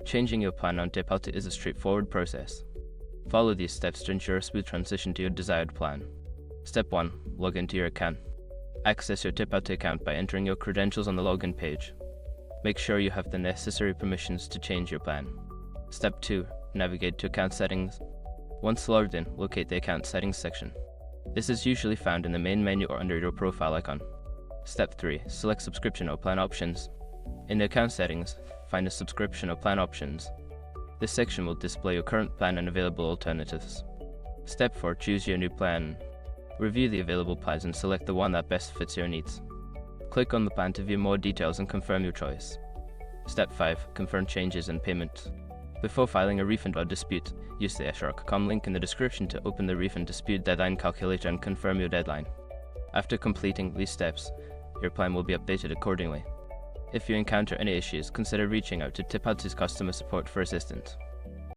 Changing your plan on Tipalti is a straightforward process. Follow these steps to ensure a smooth transition to your desired plan. Step 1. Log into your account. Access your Tipalti account by entering your credentials on the login page. Make sure you have the necessary permissions to change your plan. Step 2. Navigate to account settings. Once logged in, locate the account settings section. This is usually found in the main menu or under your profile icon. Step 3. Select subscription or plan options. In the account settings, find the subscription or plan options. This section will display your current plan and available alternatives. Step 4. Choose your new plan. Review the available plans and select the one that best fits your needs. Click on the plan to view more details and confirm your choice. Step 5. Confirm changes and payment. Before filing a refund or dispute, use the shrc.com link in the description to open the refund dispute deadline calculator and confirm your deadline. After completing these steps, your plan will be updated accordingly. If you encounter any issues, consider reaching out to Tipalti's customer support for assistance.